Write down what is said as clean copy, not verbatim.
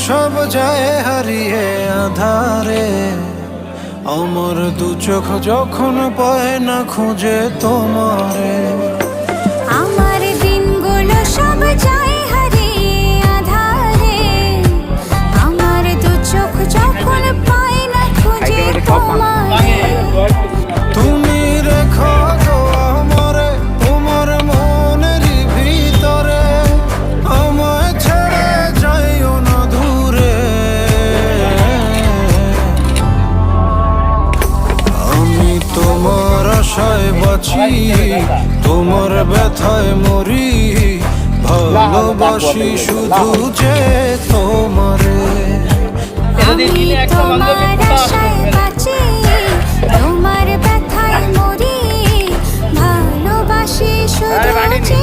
সব যায় হারিয়ে আধারে, আমার দু চোখ যখন পায় না খুঁজে তোমারে। আমার দিনগুলো সব যায় হারিয়ে আঁধারে, আমার দু চোখ যখন পায় না খুঁজে তোমারে। তুমি রেখো গো আমারে তোমার মনের ভিতরে, আমায় ছেড়ে যাইও না দূরে। আমি তোমার আশায় বাঁচি, তোমার ব্যথায় মরি, ভালোবাসি শুধু যে তোমারে। আমি তোমার আশায় বাঁচি, তোমার ব্যথায় মরি, ভালোবাসি শুধু যে